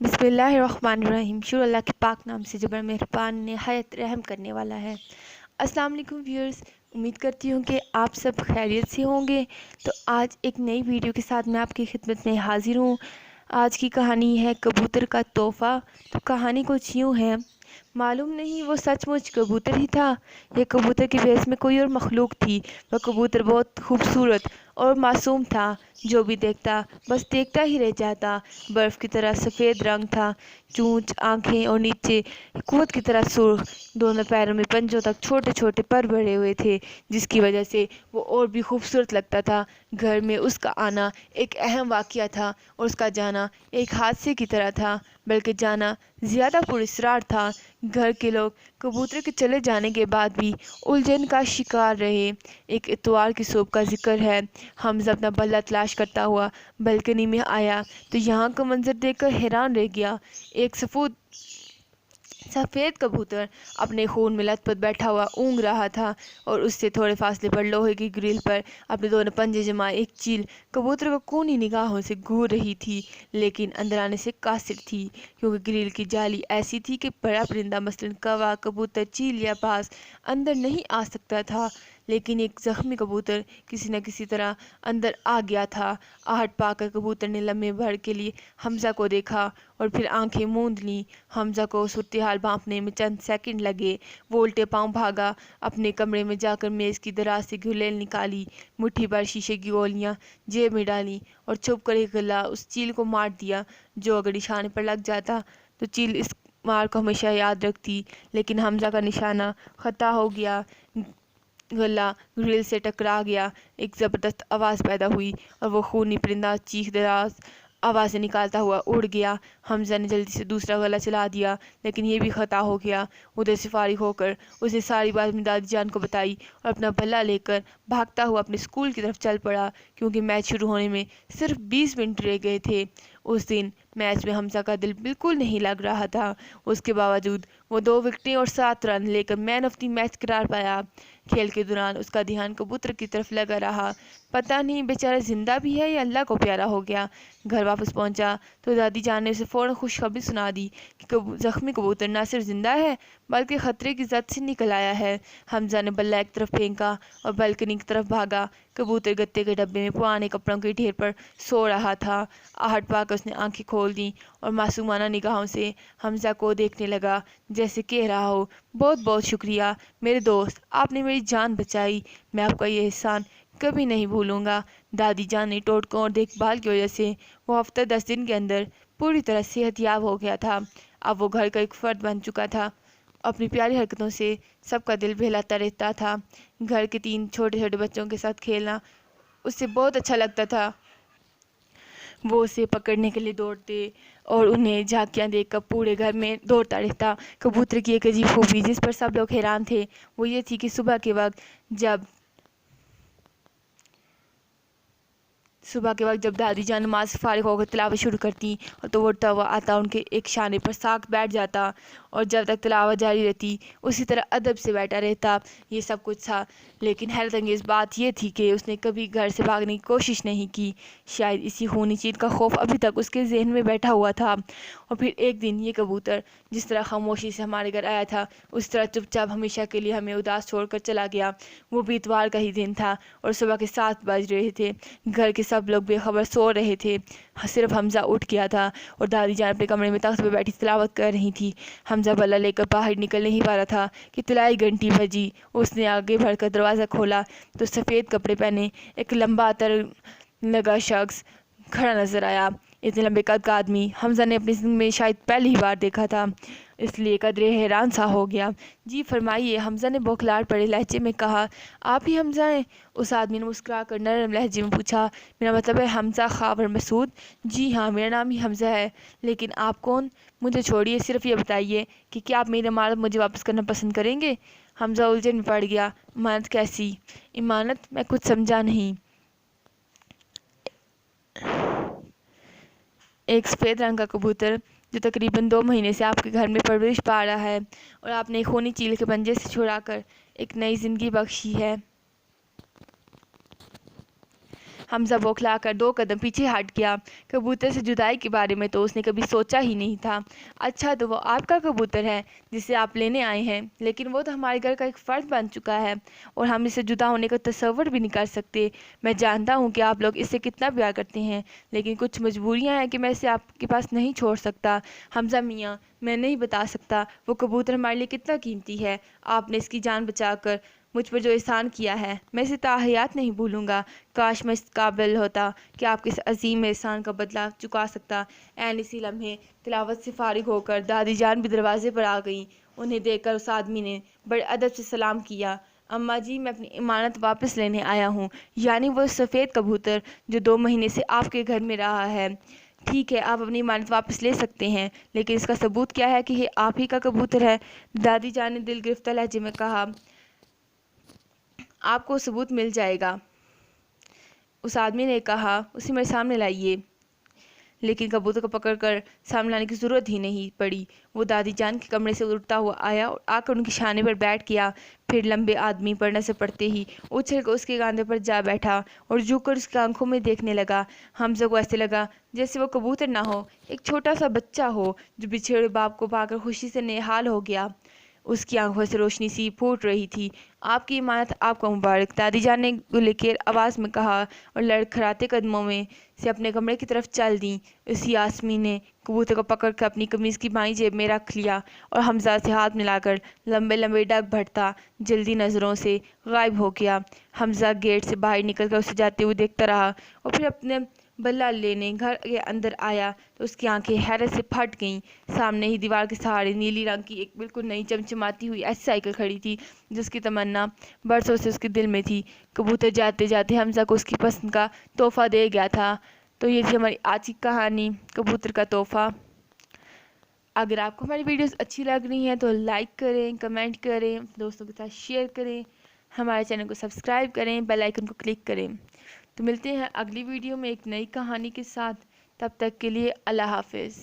बिस्मिल्लाहिर्रहमानिर्रहीम। शुरू अल्लाह के पाक नाम से जो बड़ा मेहरबान निहायत रहम करने वाला है। अस्सलाम वालेकुम व्यूअर्स, उम्मीद करती हूँ कि आप सब खैरियत से होंगे। तो आज एक नई वीडियो के साथ मैं आपकी खिदमत में हाजिर हूँ। आज की कहानी है कबूतर का तोहफ़ा। तो कहानी कुछ यूँ है, मालूम नहीं वो सचमुच कबूतर ही था या कबूतर के भेस में कोई और मखलूक थी। वह कबूतर बहुत खूबसूरत और मासूम था। जो भी देखता बस देखता ही रह जाता। बर्फ़ की तरह सफ़ेद रंग था, चोंच, आंखें और नीचे कुव्वत की तरह सुर्ख। दोनों पैरों में पंजों तक छोटे छोटे पर बड़े हुए थे, जिसकी वजह से वो और भी खूबसूरत लगता था। घर में उसका आना एक अहम वाक़या था और उसका जाना एक हादसे की तरह था, बल्कि जाना ज़्यादा पुरस्कार था। घर के लोग कबूतर के चले जाने के बाद भी उलझन का शिकार रहे। एक इतवार की सुबह का जिक्र है। हमज़ा अपना बल्ला तलाश करता हुआ बालकनी में आया तो यहाँ का मंजर देखकर हैरान रह गया। एक सफ़ेद कबूतर अपने खून में लथपथ बैठा हुआ ऊँघ रहा था और उससे थोड़े फासले पर लोहे की ग्रिल पर अपने दोनों पंजे जमाए एक चील कबूतर को खूनी निगाहों से घूर रही थी, लेकिन अंदर आने से कासिर थी, क्योंकि ग्रिल की जाली ऐसी थी कि बड़ा परिंदा मसलन कौवा, कबूतर, चील या बाज अंदर नहीं आ सकता था। लेकिन एक जख्मी कबूतर किसी न किसी तरह अंदर आ गया था। आहट पाकर कबूतर ने लम्हे भर के लिए हमज़ा को देखा और फिर आंखें मूंद लीं। हमज़ा को सूरत-ए-हाल भांपने में चंद सेकंड लगे। वो उल्टे पांव भागा, अपने कमरे में जाकर मेज़ की दराज से गुलेल निकाली, मुट्ठी भर शीशे की गोलियां जेब में डाली और छुप कर एक गला उस चील को मार दिया। जो अगर निशाने पर लग जाता तो चील इस मार को हमेशा याद रखती, लेकिन हमज़ा का निशाना खता हो गया। गला ग्रिल से टकरा गया। एक ज़बरदस्त आवाज़ पैदा हुई और वो खूनी परिंदा चीख दराज आवाज़ें निकालता हुआ उड़ गया। हमज़ा ने जल्दी से दूसरा गला चला दिया, लेकिन ये भी खता हो गया। उधर से फारिग होकर उसने सारी बात अपनी दादी जान को बताई और अपना बल्ला लेकर भागता हुआ अपने स्कूल की तरफ चल पड़ा, क्योंकि मैच शुरू होने में सिर्फ 20 मिनट रह गए थे। उस दिन मैच में हमज़ा का दिल बिल्कुल नहीं लग रहा था। उसके बावजूद वो 2 विकेटें और 7 रन लेकर मैन ऑफ द मैच करार पाया। खेल के दौरान उसका ध्यान कबूतर की तरफ लगा रहा। पता नहीं बेचारा जिंदा भी है या अल्लाह को प्यारा हो गया। घर वापस पहुंचा तो दादी जान ने उसे फ़ौरन खुशखबरी सुना दी कि जख्मी कबूतर न सिर्फ जिंदा है बल्कि ख़तरे की जद से निकल आया है। हमज़ा ने बल्ला एक तरफ फेंका और बालकनी की तरफ भागा। कबूतर गत्ते के डब्बे में पुराने कपड़ों के ढेर पर सो रहा था। आहट पाकर उसने आंखें खोल दी और मासूमाना निगाहों से हमज़ा को देखने लगा, जैसे कह रहा हो, बहुत बहुत शुक्रिया मेरे दोस्त, आपने मेरी जान बचाई। मैं आपका ये एहसान कभी नहीं भूलूंगा। दादी जान ने टोटकों और देखभाल की वजह से वो हफ्ता 10 दिन के अंदर पूरी तरह सेहतयाब हो गया था। अब वो घर का एक फर्द बन चुका था। अपनी प्यारी हरकतों से सबका दिल बहलाता रहता था। घर के 3 छोटे छोटे बच्चों के साथ खेलना उससे बहुत अच्छा लगता था। वो उसे पकड़ने के लिए दौड़ते और उन्हें झांकियाँ देखकर पूरे घर में दौड़ता रहता। कबूतर की एक अजीब खूबी जिस पर सब लोग हैरान थे वो ये थी कि सुबह के वक्त जब दादी जान नमाज से फारिग होकर तिलावत शुरू करती और तो उड़ता हुआ आता उनके एक शाने पर साख बैठ जाता और जब तक तिलावत जारी रहती उसी तरह अदब से बैठा रहता। ये सब कुछ था, लेकिन हैरत अंगेज़ बात यह थी कि उसने कभी घर से भागने की कोशिश नहीं की। शायद इसी खूनी चीज़ का खौफ अभी तक उसके जहन में बैठा हुआ था। और फिर एक दिन ये कबूतर जिस तरह खामोशी से हमारे घर आया था उस तरह चुपचाप हमेशा के लिए हमें उदास छोड़कर चला गया। वो भी इतवार का ही दिन था और सुबह के 7 बज रहे थे। घर के सब लोग बेखबर सो रहे थे। सिर्फ हमज़ा उठ गया था और दादी जान अपने कमरे में तख्त पर बैठी तिलावत कर रही थी। हमज़ा बल्ला लेकर बाहर निकल नहीं पा रहा था कि तिलाई घंटी बजी। उसने आगे बढ़कर दरवाज़ा खोला तो सफ़ेद कपड़े पहने एक लंबा अतर लगा शख्स खड़ा नजर आया। इतने लंबे कद का आदमी हमज़ा ने अपनी ज़िंदगी में शायद पहली बार देखा था, इसलिए कदरे हैरान सा हो गया। जी फरमाइए, हमज़ा ने बौखलाहट भरे लहजे में कहा। आप ही हमज़ा हैं? उस आदमी ने मुस्कुरा कर नरम लहजे में पूछा। मेरा मतलब है हमज़ा ख़ावर मसूद। जी हाँ, मेरा नाम ही हमज़ा है। लेकिन आप कौन? मुझे छोड़िए, सिर्फ ये बताइए कि क्या आप मेरी अमानत मुझे वापस करना पसंद करेंगे? हमज़ा उलझन में पड़ गया। इमानत कैसी इमानत? मैं कुछ समझा नहीं। एक सफ़ेद रंग का कबूतर जो तकरीबन 2 महीने से आपके घर में परवरिश पा रहा है और आपने खूनी चील के पंजे से छुड़ाकर एक नई ज़िंदगी बख्शी है। हमजा बौखला कर 2 कदम पीछे हट गया। कबूतर से जुदाई के बारे में तो उसने कभी सोचा ही नहीं था। अच्छा, तो वो आपका कबूतर है जिसे आप लेने आए हैं, लेकिन वो तो हमारे घर का एक फ़र्द बन चुका है और हम इससे जुदा होने का तसव्वुर भी नहीं कर सकते। मैं जानता हूँ कि आप लोग इससे कितना प्यार करते हैं, लेकिन कुछ मजबूरियाँ हैं कि मैं इसे आपके पास नहीं छोड़ सकता। हमजा मियाँ, मैं नहीं बता सकता वो कबूतर हमारे लिए कितना कीमती है। आपने इसकी जान बचाकर मुझ पर जो एहसान किया है, मैं इसे ताहयात नहीं भूलूंगा। काश मैं इस काबिल होता कि आपके इस अजीम एहसान का बदला चुका सकता। ऐन इसी लम्हे तिलावत से फारिग होकर दादी जान भी दरवाजे पर आ गईं। उन्हें देखकर उस आदमी ने बड़े अदब से सलाम किया। अम्मा जी, मैं अपनी इमानत वापस लेने आया हूँ, यानी वो सफ़ेद कबूतर जो 2 महीने से आपके घर में रहा है। ठीक है, आप अपनी इमानत वापस ले सकते हैं, लेकिन इसका सबूत क्या है कि ये आप ही का कबूतर है? दादी जान ने दिल गिरफ्ता लहजे में कहा। आपको सबूत मिल जाएगा, उस आदमी ने कहा। उसे मेरे सामने लाइए। लेकिन कबूतर को पकड़कर सामने लाने की ज़रूरत ही नहीं पड़ी। वो दादी जान के कमरे से उड़ता हुआ आया और आकर उनके शाने पर बैठ गया। फिर लंबे आदमी पर नजर पड़ते ही उछल कर उसके कांधे पर जा बैठा और झुककर उसकी आंखों में देखने लगा। हमजा को ऐसे लगा जैसे वो कबूतर ना हो, एक छोटा सा बच्चा हो जो बिछड़े बाप को पाकर खुशी से नेहाल हो गया। उसकी आंखों से रोशनी सी फूट रही थी। आपकी इमानत आपको मुबारक, दादी जान ने गुलेकेर आवाज़ में कहा और लड़खड़ाते कदमों में से अपने कमरे की तरफ चल दी। उसी यास्मीन ने कबूतर को पकड़ कर अपनी कमीज़ की बाईं जेब में रख लिया और हमजा से हाथ मिलाकर लंबे लंबे डग भरता जल्दी नज़रों से गायब हो गया। हमजा गेट से बाहर निकलकर उसे जाते हुए देखता रहा और फिर अपने बल्ला लेने घर के अंदर आया तो उसकी आंखें हैरत से फट गईं। सामने ही दीवार के सहारे नीली रंग की एक बिल्कुल नई चमचमाती हुई ऐसी साइकिल खड़ी थी जिसकी तमन्ना बरसों से उसके दिल में थी। कबूतर जाते जाते हमजा को उसकी पसंद का तोहफा दे गया था। तो ये थी हमारी आज की कहानी, कबूतर का तोहफा। अगर आपको हमारी वीडियोस अच्छी लग रही हैं तो लाइक करें, कमेंट करें, दोस्तों के साथ शेयर करें, हमारे चैनल को सब्सक्राइब करें, बेल आइकन को क्लिक करें। तो मिलते हैं अगली वीडियो में एक नई कहानी के साथ। तब तक के लिए अल्लाह हाफिज़।